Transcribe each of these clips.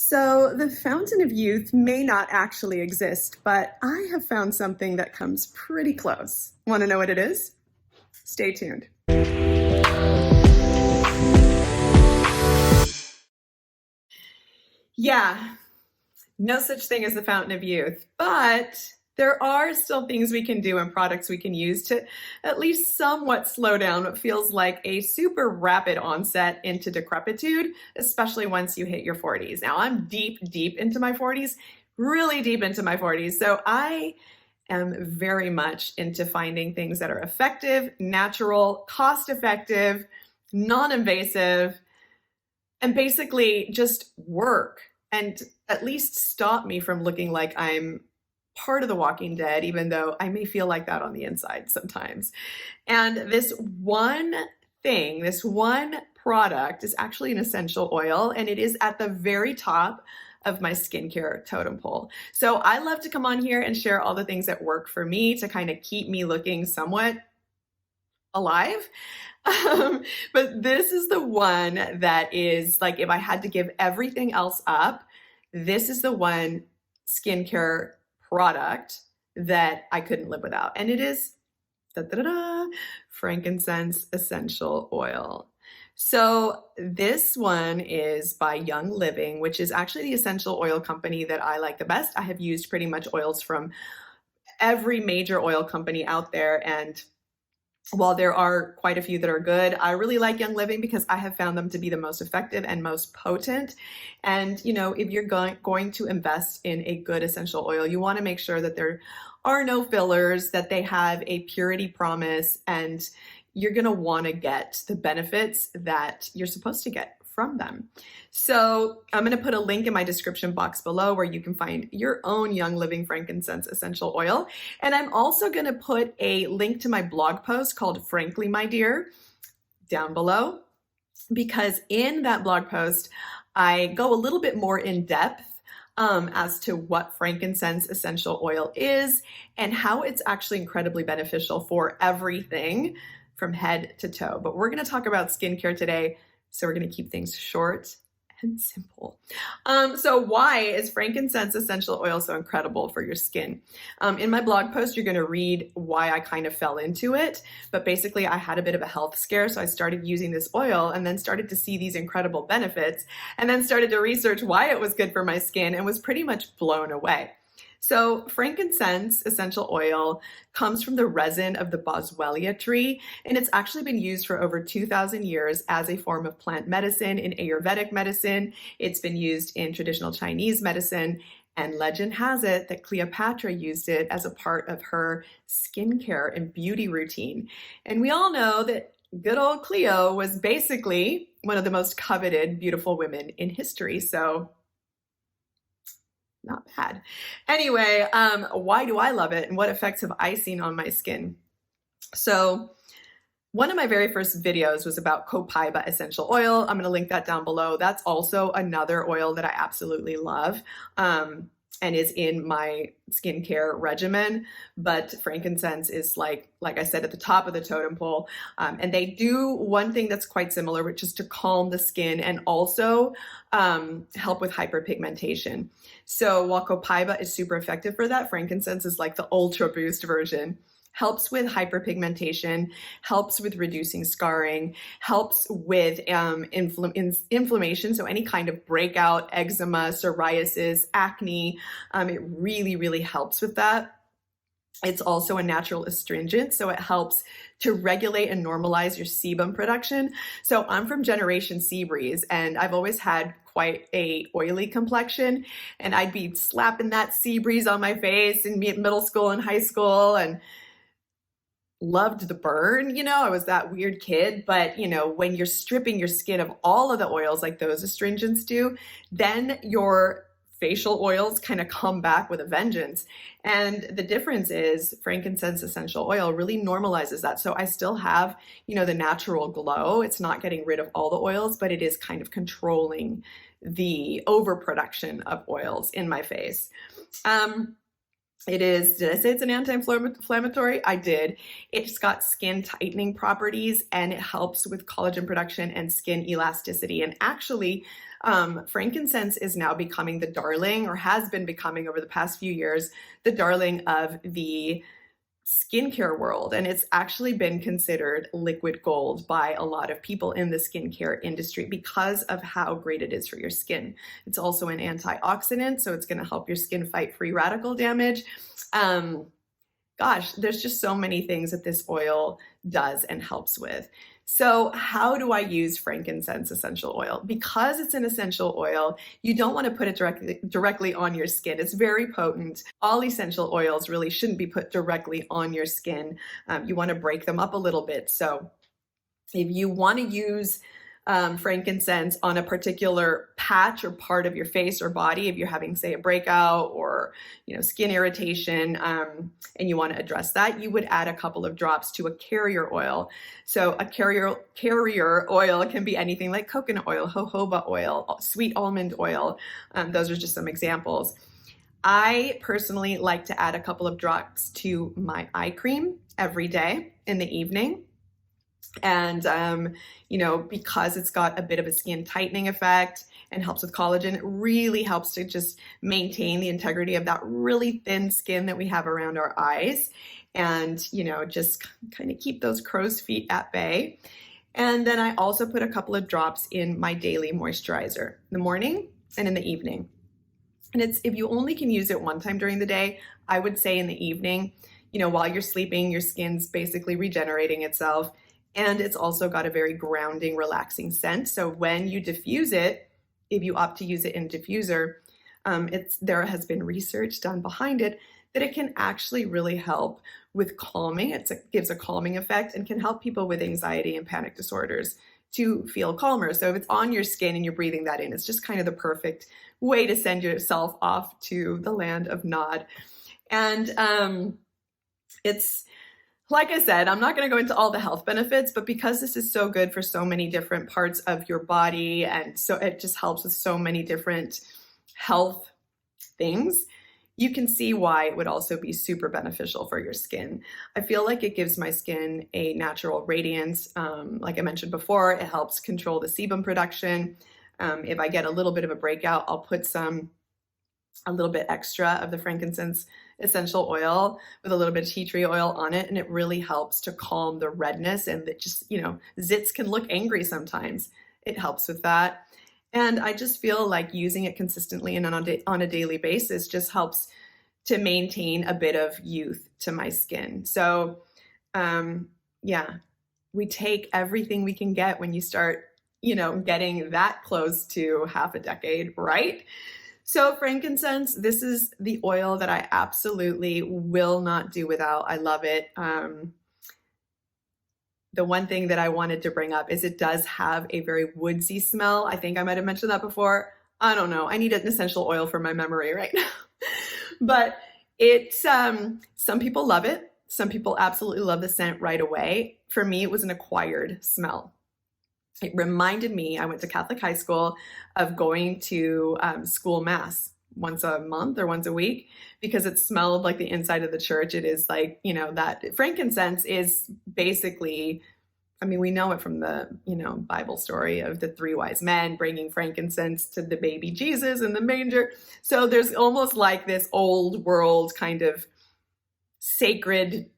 So, the fountain of youth may not actually exist, but I have found something that comes pretty close. Want to know what it is? Stay tuned. Yeah, no such thing as the fountain of youth, but there are still things we can do and products we can use to at least somewhat slow down what feels like a super rapid onset into decrepitude, especially once you hit your 40s. Now, I'm deep into my 40s, really deep into my 40s. So I am very much into finding things that are effective, natural, cost-effective, non-invasive, and basically just work and at least stop me from looking like I'm part of the Walking Dead, even though I may feel like that on the inside sometimes. And this one thing, this one product is actually an essential oil, and it is at the very top of my skincare totem pole. So I love to come on here and share all the things that work for me to kind of keep me looking somewhat alive. But this is the one that is like, if I had to give everything else up, this is the one skincare product that I couldn't live without. And it is frankincense essential oil. So this one is by Young Living, which is actually the essential oil company that I like the best. I have used pretty much oils from every major oil company out there, and while there are quite a few that are good, I really like Young Living because I have found them to be the most effective and most potent. And, you know, if you're going to invest in a good essential oil, you want to make sure that there are no fillers, that they have a purity promise, and you're going to want to get the benefits that you're supposed to get from them. So I'm going to put a link in my description box below where you can find your own Young Living frankincense essential oil. And I'm also going to put a link to my blog post called Frankly, My Dear down below, because in that blog post, I go a little bit more in depth as to what frankincense essential oil is and how it's actually incredibly beneficial for everything from head to toe. But we're going to talk about skincare today, so we're going to keep things short and simple. So why is frankincense essential oil so incredible for your skin? In my blog post, you're going to read why I kind of fell into it. But basically, I had a bit of a health scare, so I started using this oil and then started to see these incredible benefits and then started to research why it was good for my skin and was pretty much blown away. So frankincense essential oil comes from the resin of the boswellia tree, and it's actually been used for over 2,000 years as a form of plant medicine in Ayurvedic medicine. It's been used in traditional Chinese medicine, and legend has it that Cleopatra used it as a part of her skincare and beauty routine. And we all know that good old Cleo was basically one of the most coveted, beautiful women in history. So not bad. Anyway, why do I love it and what effects have I seen on my skin? So one of my very first videos was about copaiba essential oil. I'm going to link that down below. That's also another oil that I absolutely love and is in my skincare regimen. But frankincense is like I said, at the top of the totem pole. And they do one thing that's quite similar, which is to calm the skin and also help with hyperpigmentation. So while copaiba is super effective for that, frankincense is like the ultra boost version. Helps with hyperpigmentation, helps with reducing scarring, helps with inflammation, so any kind of breakout, eczema, psoriasis, acne, it really helps with that. It's also a natural astringent, so it helps to regulate and normalize your sebum production. So I'm from Generation Seabreeze, and I've always had quite a oily complexion, and I'd be slapping that Seabreeze on my face in middle school and high school, and loved the burn. You know, I was that weird kid, but you know, when you're stripping your skin of all of the oils like those astringents do, then your facial oils kind of come back with a vengeance. And the difference is frankincense essential oil really normalizes that. So I still have, you know, the natural glow. It's not getting rid of all the oils, but it is kind of controlling the overproduction of oils in my face. It is, did I say it's an anti-inflammatory? I did. It's got skin tightening properties, and it helps with collagen production and skin elasticity. And actually, Frankincense is now becoming the darling, or has been becoming over the past few years, the darling of the skincare world. And it's actually been considered liquid gold by a lot of people in the skincare industry because of how great it is for your skin. It's also an antioxidant, so it's going to help your skin fight free radical damage. Gosh, there's just so many things that this oil does and helps with. So how do I use frankincense essential oil? Because it's an essential oil, you don't want to put it directly on your skin. It's very potent. All essential oils really shouldn't be put directly on your skin. You want to break them up a little bit. So if you want to use frankincense on a particular patch or part of your face or body, if you're having, say, a breakout or skin irritation, and you want to address that, you would add a couple of drops to a carrier oil. So a carrier oil can be anything like coconut oil, jojoba oil, sweet almond oil. Those are just some examples. I personally like to add a couple of drops to my eye cream every day in the evening. And, because it's got a bit of a skin tightening effect and helps with collagen, it really helps to just maintain the integrity of that really thin skin that we have around our eyes and, just kind of keep those crow's feet at bay. And then I also put a couple of drops in my daily moisturizer in the morning and in the evening. And if you only can use it one time during the day, I would say in the evening, while you're sleeping, your skin's basically regenerating itself. And it's also got a very grounding, relaxing scent. So when you diffuse it, if you opt to use it in a diffuser, there has been research done behind it that it can actually really help with calming. It gives a calming effect and can help people with anxiety and panic disorders to feel calmer. So if it's on your skin and you're breathing that in, it's just kind of the perfect way to send yourself off to the land of Nod. And it's, like I said, I'm not going to go into all the health benefits, but because this is so good for so many different parts of your body, and so it just helps with so many different health things, you can see why it would also be super beneficial for your skin. I feel like it gives my skin a natural radiance. Like I mentioned before, it helps control the sebum production. If I get a little bit of a breakout, I'll put a little bit extra of the frankincense essential oil with a little bit of tea tree oil on it, and it really helps to calm the redness, and that just, zits can look angry sometimes. It helps with that. And I just feel like using it consistently and on a daily basis just helps to maintain a bit of youth to my skin. So we take everything we can get when you start, getting that close to half a decade, right? So frankincense, this is the oil that I absolutely will not do without. I love it. The one thing that I wanted to bring up is it does have a very woodsy smell. I think I might have mentioned that before. I don't know. I need an essential oil for my memory right now. But some people love it. Some people absolutely love the scent right away. For me, it was an acquired smell. It reminded me, I went to Catholic high school, of going to school mass once a month or once a week because it smelled like the inside of the church. It is like, that frankincense is basically, we know it from the, Bible story of the three wise men bringing frankincense to the baby Jesus in the manger. So there's almost like this old world kind of sacred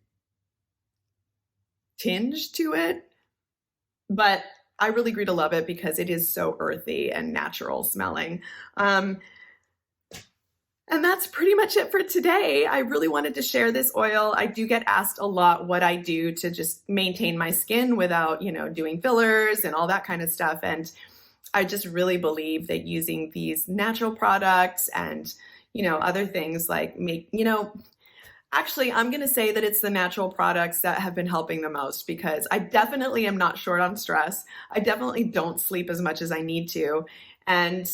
tinge to it. But I really grew to love it because it is so earthy and natural smelling. And that's pretty much it for today. I really wanted to share this oil. I do get asked a lot what I do to just maintain my skin without, doing fillers and all that kind of stuff. And I just really believe that using these natural products and, other things like actually, I'm going to say that it's the natural products that have been helping the most because I definitely am not short on stress. I definitely don't sleep as much as I need to. And,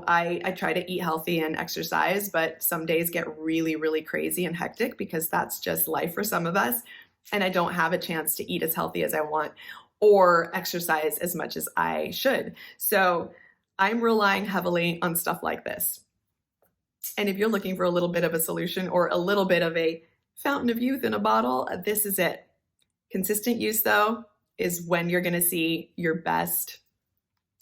I try to eat healthy and exercise, but some days get really, really crazy and hectic because that's just life for some of us. And I don't have a chance to eat as healthy as I want or exercise as much as I should. So I'm relying heavily on stuff like this. And if you're looking for a little bit of a solution or a little bit of a fountain of youth in a bottle, this is it. Consistent use, though, is when you're going to see your best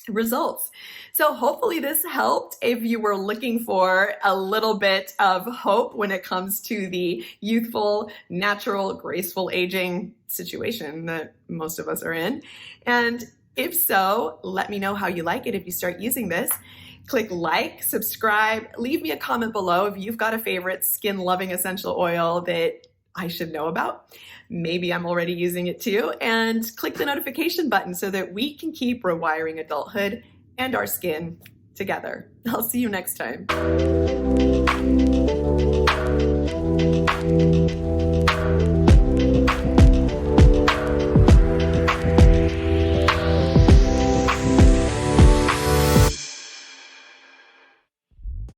results. So hopefully this helped if you were looking for a little bit of hope when it comes to the youthful, natural, graceful aging situation that most of us are in. And if so, let me know how you like it if you start using this. Click like, subscribe, leave me a comment below if you've got a favorite skin-loving essential oil that I should know about. Maybe I'm already using it too. And click the notification button so that we can keep rewiring adulthood and our skin together. I'll see you next time.